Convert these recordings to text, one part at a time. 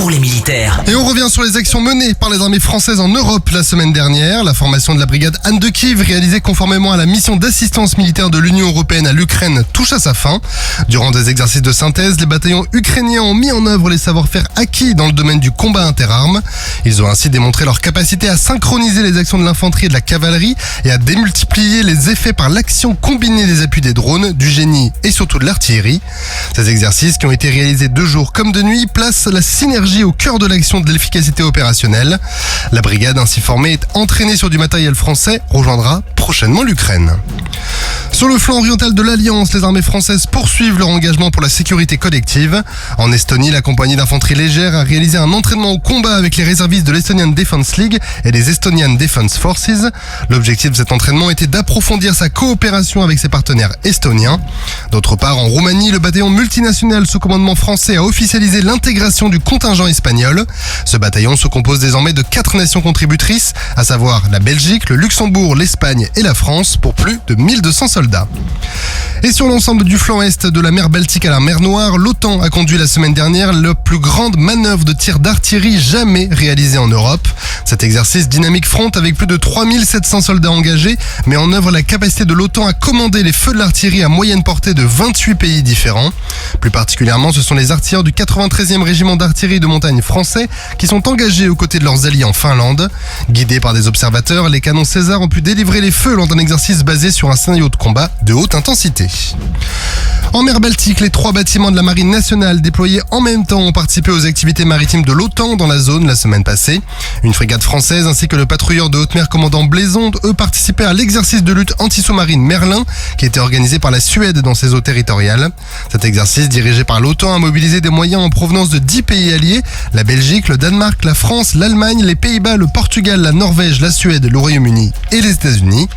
pour les militaires. Et on revient sur les actions menées par les armées françaises en Europe la semaine dernière. La formation de la brigade Anne de Kiev, réalisée conformément à la mission d'assistance militaire de l'Union européenne à l'Ukraine, touche à sa fin. Durant des exercices de synthèse, les bataillons ukrainiens ont mis en œuvre les savoir-faire acquis dans le domaine du combat interarmes. Ils ont ainsi démontré leur capacité à synchroniser les actions de l'infanterie et de la cavalerie et à démultiplier les effets par l'action combinée des appuis des drones, du génie et surtout de l'artillerie. Ces exercices, qui ont été réalisés de jour comme de nuit, placent la synergie au cœur de l'action de l'efficacité opérationnelle. La brigade ainsi formée est entraînée sur du matériel français, rejoindra prochainement l'Ukraine. Sur le flanc oriental de l'Alliance, les armées françaises poursuivent leur engagement pour la sécurité collective. En Estonie, la compagnie d'infanterie légère a réalisé un entraînement au combat avec les réservistes de l'Estonian Defence League et des Estonian Defence Forces. L'objectif de cet entraînement était d'approfondir sa coopération avec ses partenaires estoniens. D'autre part, en Roumanie, le bataillon multinational sous commandement français a officialisé l'intégration du contingent espagnol. Ce bataillon se compose désormais de 4 nations contributrices, à savoir la Belgique, le Luxembourg, l'Espagne et la France, pour plus de 1200 soldats. Et sur l'ensemble du flanc est de la mer Baltique à la mer Noire, l'OTAN a conduit la semaine dernière la plus grande manœuvre de tir d'artillerie jamais réalisée en Europe. Cet exercice Dynamic Front, avec plus de 3700 soldats engagés, met en œuvre la capacité de l'OTAN à commander les feux de l'artillerie à moyenne portée de 28 pays différents. Plus particulièrement, ce sont les artilleurs du 93e régiment d'artillerie de montagne français qui sont engagés aux côtés de leurs alliés en Finlande. Guidés par des observateurs, les canons César ont pu délivrer les feux lors d'un exercice basé sur un scénario de combat de haute intensité. En mer Baltique, les 3 bâtiments de la Marine nationale déployés en même temps ont participé aux activités maritimes de l'OTAN dans la zone la semaine passée. Une frégate française ainsi que le patrouilleur de haute mer commandant Blaison, eux, participaient à l'exercice de lutte anti-sous-marine Merlin qui était organisé par la Suède dans ses eaux territoriales. Cet exercice dirigé par l'OTAN a mobilisé des moyens en provenance de 10 pays alliés, la Belgique, le Danemark, la France, l'Allemagne, les Pays-Bas, le Portugal, la Norvège, la Suède, le Royaume-Uni et les États-Unis.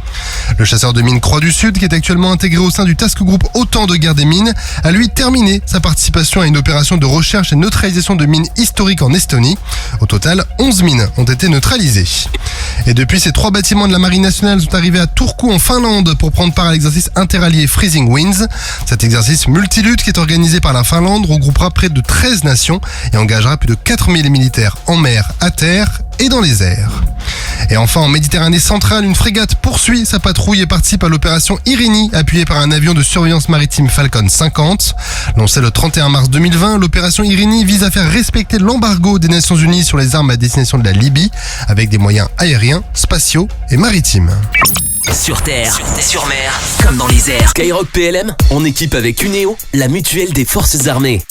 Le chasseur de mines Croix du Sud, qui est actuellement intégré au sein du Task Group OTAN de guerre des mines, a lui terminé sa participation à une opération de recherche et neutralisation de mines historiques en Estonie. Au total, 11 mines ont été neutralisées. Et depuis, ces 3 bâtiments de la Marine nationale sont arrivés à Turku en Finlande pour prendre part à l'exercice interallié Freezing Winds. Cet exercice multilutte qui est organisé par la Finlande regroupera près de 13 nations et engagera plus de 4000 militaires en mer, à terre et dans les airs. Et enfin, en Méditerranée centrale, une frégate poursuit sa patrouille et participe à l'opération Irini, appuyée par un avion de surveillance maritime Falcon 50. Lancée le 31 mars 2020, l'opération Irini vise à faire respecter l'embargo des Nations Unies sur les armes à destination de la Libye, avec des moyens aériens, spatiaux et maritimes. Sur terre, sur mer, comme dans les airs. Skyrock PLM, en équipe avec Uneo, la mutuelle des forces armées.